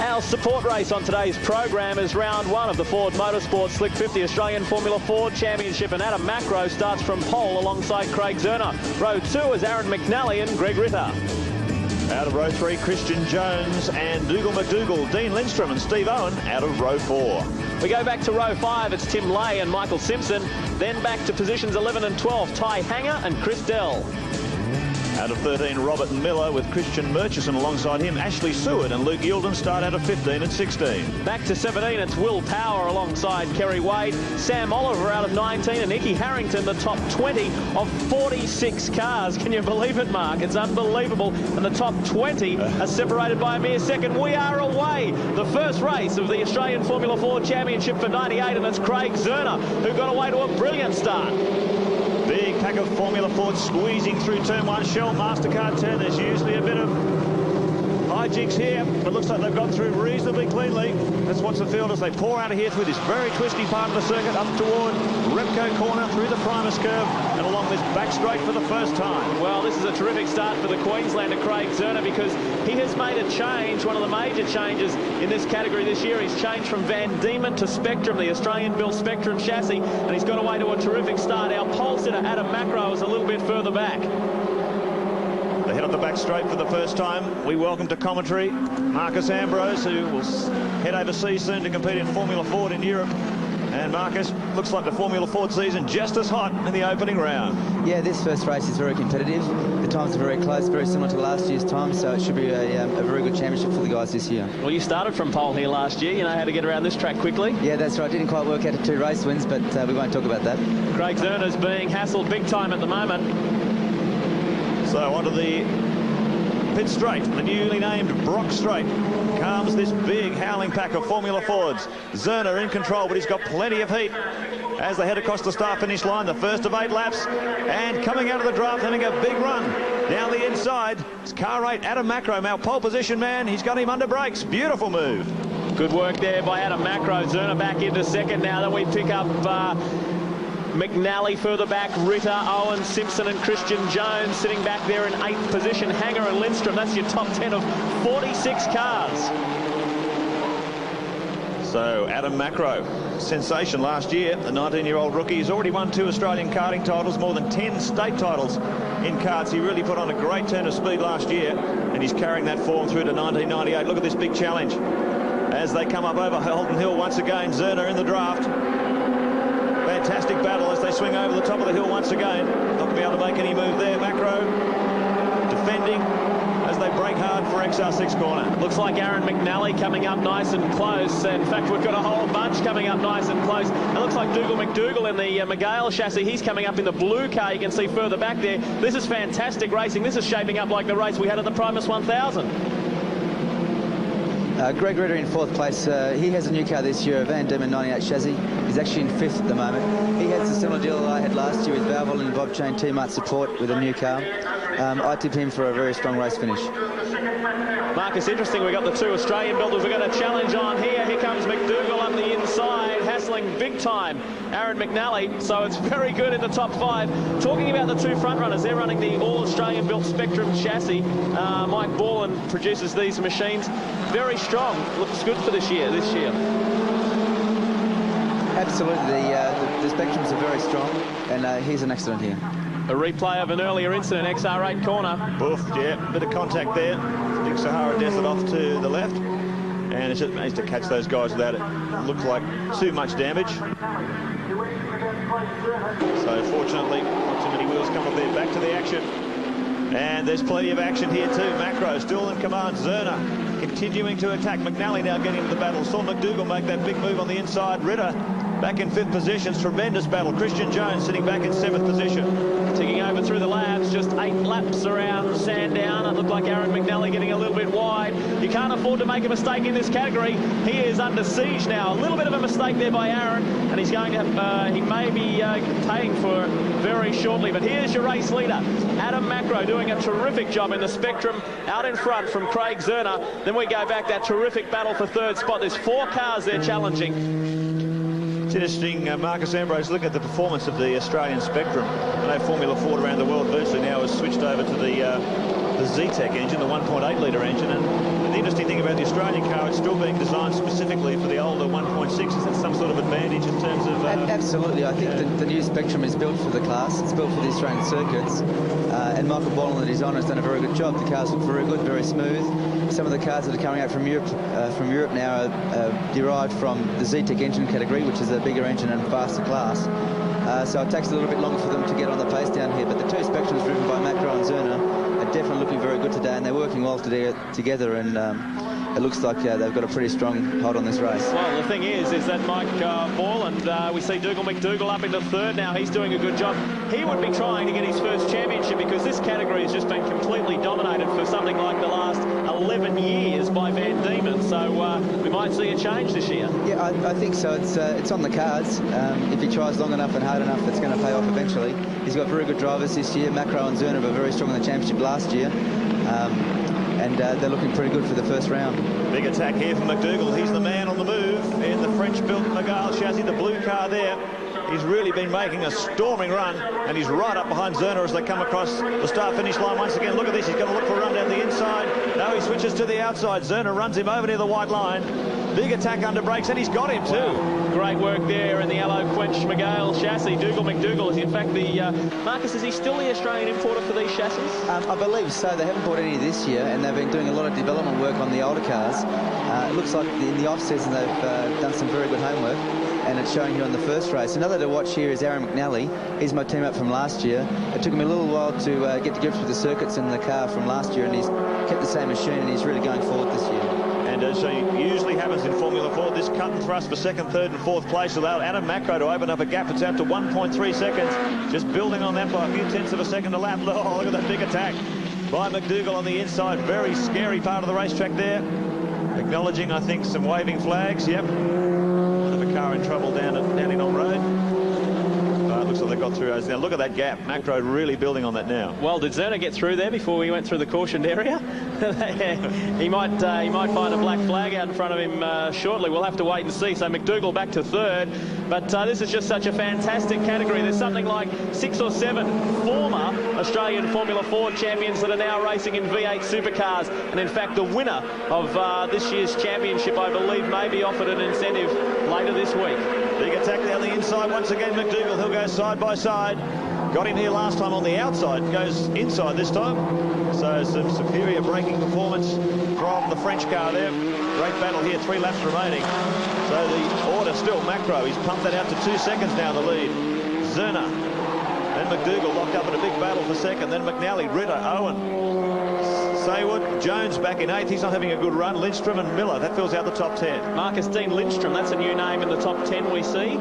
Our support race on today's program is round one of the Ford Motorsport Slick 50 Australian Formula Ford Championship, and Adam Macro starts from pole alongside Craig Zerner. Row 2 is Aaron McNally and Greg Ritter. Out of row 3, Christian Jones and Dougal McDougall, Dean Lindstrom and Steve Owen out of row 4. We go back to row 5, it's Tim Lay and Michael Simpson. Then back to positions 11 and 12, Ty Hanger and Chris Dell. Out of 13, Robert Miller with Christian Murchison alongside him. Ashley Seward and Luke Yilden start out of 15 and 16. Back to 17, it's Will Power alongside Kerry Wade. Sam Oliver out of 19 and Nicky Harrington, the top 20 of 46 cars. Can you believe it, Mark? It's unbelievable. And the top 20 are separated by a mere second. We are away. The first race of the Australian Formula Ford Championship for 98, and it's Craig Zerner who got away to a brilliant start. Big pack of Formula Ford squeezing through turn 1. Shell MasterCard turn. There's usually a bit of hijinks here, but looks like they've gone through reasonably cleanly. That's what's the field as they pour out of here through this very twisty part of the circuit up toward Repco Corner, through the Primus curve and along this back straight for the first time. Well, this is a terrific start for the Queenslander Craig Zerner, because he has made a change, one of the major changes in this category this year. He's changed from Van Diemen to Spectrum, the Australian-built Spectrum chassis, and he's got away to a terrific start. Our pole sitter Adam Macro is a little bit further back. They head up the back straight for the first time. We welcome to commentary Marcus Ambrose, who will head overseas soon to compete in Formula Ford in Europe. And Marcus, looks like the Formula Ford season just as hot in the opening round. Yeah, this first race is very competitive. The times are very close, very similar to last year's time, so it should be a very good championship for the guys this year. Well, you started from pole here last year. You know how to get around this track quickly. Yeah, that's right. Didn't quite work out to 2 race wins, but we won't talk about that. Craig Zerner's being hassled big time at the moment. So onto the pit straight, the newly named Brock Straight, comes this big howling pack of Formula Fords. Zerner in control, but he's got plenty of heat as they head across the start-finish line, the first of 8 laps, and coming out of the draft, having a big run down the inside. It's car 8, Adam Macro, our pole position man. He's got him under brakes. Beautiful move. Good work there by Adam Macro. Zerner back into second now. Then we pick up McNally further back, Ritter, Owen, Simpson and Christian Jones sitting back there in 8th position. Hanger and Lindstrom, that's your top 10 of 46 cars. So Adam Macro, sensation last year, the 19-year-old rookie. He's already won 2 Australian karting titles, more than 10 state titles in karts. He really put on a great turn of speed last year, and he's carrying that form through to 1998. Look at this big challenge as they come up over Holden Hill once again. Zerner in the draft. Fantastic battle as they swing over the top of the hill once again. Not going to be able to make any move there. Macro defending as they brake hard for XR6 corner. Looks like Aaron McNally coming up nice and close. In fact, we've got a whole bunch coming up nice and close. It looks like Dougal McDougall in the McGale chassis. He's coming up in the blue car. You can see further back there. This is fantastic racing. This is shaping up like the race we had at the Primus 1000. Greg Ritter in 4th place. He has a new car this year, a Van Diemen 98 chassis. He's actually in 5th at the moment. He has a similar deal that I had last year with Valvoline and Bob Chain T-Mart support with a new car. I tip him for a very strong race finish. Marcus, interesting, we've got the 2 Australian builders. We've got a challenge on here. Here comes McDougall on the inside, hassling big time Aaron McNally. So it's very good in the top 5. Talking about the 2 front runners, they're running the all-Australian built Spectrum chassis. Mike Borland produces these machines. Very strong. Looks good for this year. Absolutely. The Spectrums are very strong, and he's an accident here. A replay of an earlier incident, XR8 corner. Oof, yeah, bit of contact there. Big Sahara Desert off to the left, and it's just managed to catch those guys without it looked like too much damage. So fortunately, not too many wheels come up there. Back to the action, and there's plenty of action here too. Macro still in command. Zerner continuing to attack. McNally now getting into the battle. Saw McDougall make that big move on the inside. Ritter back in 5th position. Tremendous battle. Christian Jones sitting back in 7th position. Ticking over through the laps, just 8 laps around Sandown. It looked like Aaron McNally getting a little bit wide. You can't afford to make a mistake in this category. He is under siege now. A little bit of a mistake there by Aaron, and he's going to he may be paying for very shortly. But here's your race leader, Adam Macro, doing a terrific job in the Spectrum out in front from Craig Zerner. Then we go back, that terrific battle for 3rd spot. There's 4 cars there challenging. It's interesting, Marcus Ambrose, look at the performance of the Australian Spectrum. I know Formula Ford around the world virtually now has switched over to the Z-Tech engine, the 1.8 litre engine, and the interesting thing about the Australian car, it's still being designed specifically for the older 1.6. Is that some sort of advantage in terms of... Absolutely. I think the new Spectrum is built for the class. It's built for the Australian circuits. And Michael Boland, the designer, has done a very good job. The cars look very good, very smooth. Some of the cars that are coming out from Europe now are derived from the Z-Tech engine category, which is a bigger engine and faster class. So it takes a little bit longer for them to get on the pace down here. But the two Spectrums driven by Macro and Zerner are definitely looking very good today, and they're working well together. And it looks like they've got a pretty strong hold on this race. Well, the thing is that Mike Borland, we see Dougal McDougall up into third now. He's doing a good job. He would be trying to get his first championship, because this category has just been completely dominated for something like the last 11 years by Van Diemen. So we might see a change this year. Yeah, I think so. It's on the cards. If he tries long enough and hard enough, it's going to pay off eventually. He's got very good drivers this year. Macro and Zerner were very strong in the championship last year. And they're looking pretty good for the first round. Big attack here from McDougall. He's the man on the move in the French-built Magale chassis, the blue car there. He's really been making a storming run, and he's right up behind Zerner as they come across the start-finish line once again. Look at this. He's going to look for a run down the inside. Now he switches to the outside. Zerner runs him over near the white line. Big attack under brakes, and he's got him too. Wow. Great work there in the yellow Quench Magale chassis. Dougal McDougall is in fact the... Marcus, is he still the Australian importer for these chassis? I believe so. They haven't bought any this year, and they've been doing a lot of development work on the older cars. It looks like in the off-season they've done some very good homework, and it's showing here on the first race. Another to watch here is Aaron McNally. He's my teammate from last year. It took him a little while to get to grips with the circuits in the car from last year, and he's kept the same machine, and he's really going forward this year. And as usually happens in Formula 4, this cut and thrust for second, third and fourth place allowed Adam Macro to open up a gap. It's out to 1.3 seconds. Just building on that by a few tenths of a second a lap. Oh, look at that big attack by McDougall on the inside. Very scary part of the racetrack there. Acknowledging, I think, some waving flags. Yep. Bit of a car in trouble down in on road. Looks like they got through those. Now look at that gap. Macro really building on that now. Well, did Zerner get through there before he went through the cautioned area? he might find a black flag out in front of him shortly. We'll have to wait and see. So McDougall back to third. But this is just such a fantastic category. There's something like 6 or 7 former Australian Formula 4 champions that are now racing in V8 supercars. And in fact, the winner of this year's championship, I believe, may be offered an incentive later this week. Big attack down the inside once again. McDougall, he'll go side by side. Got him here last time on the outside, goes inside this time. So some superior braking performance from the French car there. Great battle here, 3 laps remaining. So the order still Macro. He's pumped that out to 2 seconds now, the lead. Zerner and McDougall locked up in a big battle for second. Then McNally, Ritter, Owen, Saywood, Jones back in 8th. He's not having a good run. Lindstrom and Miller, that fills out the top 10. Marcus Dean Lindstrom, that's a new name in the top 10 we see.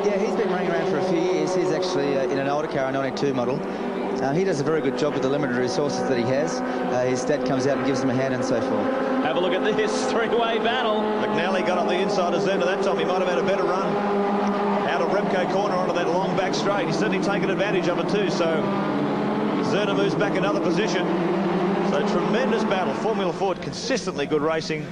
Yeah, he's been running around for a few years. He's actually in an older car, a 92 model. He does a very good job with the limited resources that he has. His dad comes out and gives him a hand and so forth. Have a look at this three-way battle. McNally got on the inside of Zerner that time. He might have had a better run out of Remco corner onto that long back straight. He's certainly taken advantage of it too. So Zerner moves back another position. So tremendous battle. Formula Ford consistently good racing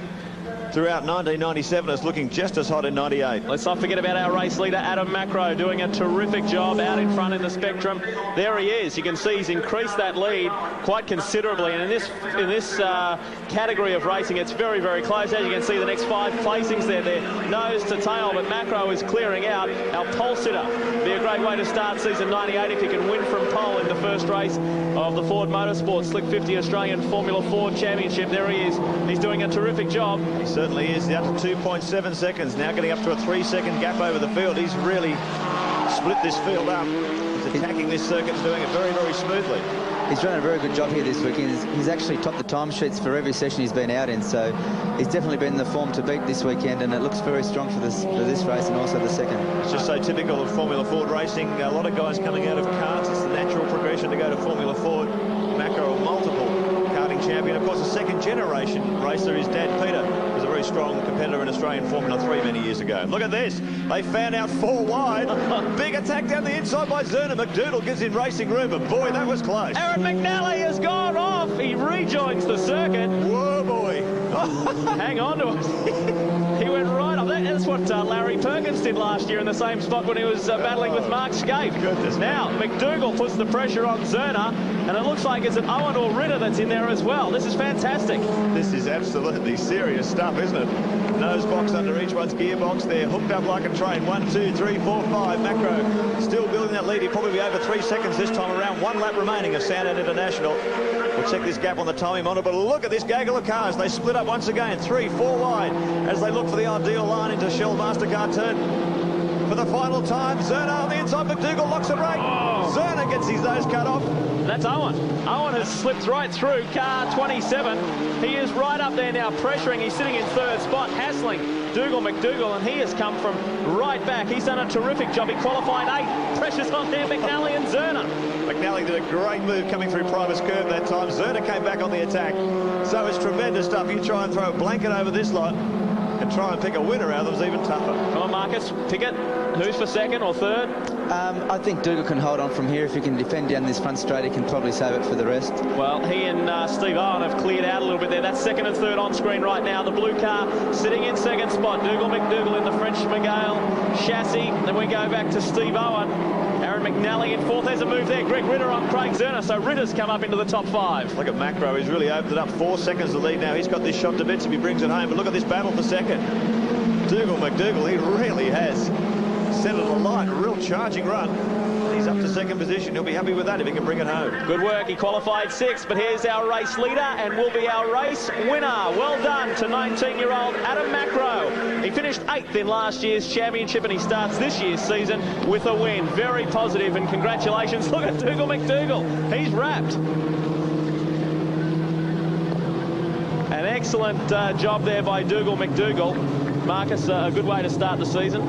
throughout 1997. It's looking just as hot in 98. Let's not forget about our race leader, Adam Macro, doing a terrific job out in front in the Spectrum. There he is. You can see he's increased that lead quite considerably. And in this category of racing, it's very, very close. As you can see, the next 5 placings there, they're nose to tail. But Macro is clearing out. Our pole sitter. Be a great way to start season 98 if you can win from pole in the first race of the Ford Motorsport Slick 50 Australian Formula 4 Championship. There he is. He's doing a terrific job. He certainly is. Down to 2.7 seconds. Now getting up to a 3-second gap over the field. He's really split this field up. He's attacking this circuit and doing it very, very smoothly. He's done a very good job here this weekend. He's actually topped the timesheets for every session he's been out in, so he's definitely been in the form to beat this weekend, and it looks very strong for this race and also the second. It's just so typical of Formula Ford racing. A lot of guys coming out of karts. It's the natural progression to go to Formula Ford. Macro, a multiple karting champion. Of course, a second-generation racer. His dad, Peter, was a very strong competitor in Australian Formula 3 many years ago. Look at this. They fan out 4 wide. Big attack down the inside by Zerner. McDougall gives him racing room, but boy, that was close. Aaron McNally has gone off. He rejoins the circuit. Whoa, boy. Hang on to it. He went right off. That's what Larry Perkins did last year in the same spot when he was battling with Mark Skate. Goodness. Now, McDougall puts the pressure on Zerner. And it looks like it's an Owen or Ritter that's in there as well. This is fantastic. This is absolutely serious stuff, isn't it? Nose box under each one's gearbox. They're hooked up like a train. 1, 2, 3, 4, 5. Macro still building that lead. He'll probably be over 3 seconds this time around. 1 lap remaining of Sandown International. We'll check this gap on the timing monitor, but look at this gaggle of cars. They split up once again, 3, 4 wide, as they look for the ideal line into Shell Mastercard turn. For the final time, Zerner on the inside. McDougall locks the brake. Oh. Zerner gets his nose cut off. That's Owen. Owen has slipped right through car 27. He is right up there now, pressuring. He's sitting in 3rd spot, hassling McDougall, and he has come from right back. He's done a terrific job. He qualified 8. Pressures on there, McNally and Zerner. McNally did a great move coming through Primus curve that time. Zerner came back on the attack. So it's tremendous stuff. You try and throw a blanket over this lot and try and pick a winner out of them is even tougher. Come on, Marcus, pick it. Who's for 2nd or 3rd? I think Dougal can hold on from here. If he can defend down this front straight, he can probably save it for the rest. Well, he and Steve Owen have cleared out a little bit there. That's 2nd and 3rd on screen right now. The blue car sitting in 2nd spot. McDougall in the French Miguel chassis. Then we go back to Steve Owen. Aaron McNally in 4th. There's a move there. Greg Ritter on Craig Zerner. So Ritter's come up into the top 5. Look at Macro. He's really opened it up. 4 seconds the lead now. He's got this shot to bits if he brings it home. But look at this battle for 2nd. McDougall, he really has set it alight. A real charging run. He's up to 2nd position. He'll be happy with that if he can bring it home. Good work. He qualified 6th, but here's our race leader and will be our race winner. Well done to 19-year-old Adam Macro. He finished 8th in last year's championship, and he starts this year's season with a win. Very positive, and congratulations. Look at McDougall. He's wrapped. An excellent job there by McDougall. Marcus, a good way to start the season.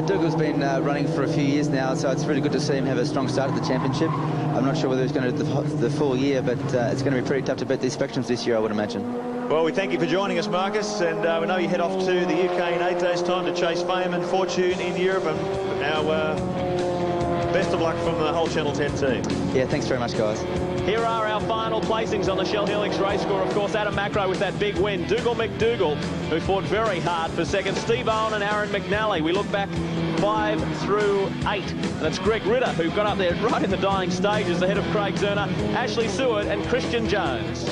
Dougal's been running for a few years now, so it's really good to see him have a strong start at the championship. I'm not sure whether he's going to do the full year, but it's going to be pretty tough to beat these Spectrums this year, I would imagine. Well, we thank you for joining us, Marcus, and we know you head off to the UK in 8 days' time to chase fame and fortune in Europe, and our best of luck from the whole Channel 10 team. Yeah, thanks very much, guys. Here are our final placings on the Shell Helix race score. Of course, Adam Macro with that big win. McDougall, who fought very hard for 2nd. Steve Owen and Aaron McNally. We look back 5 through 8. And it's Greg Ritter, who got up there right in the dying stages ahead of Craig Zerner, Ashley Seward and Christian Jones.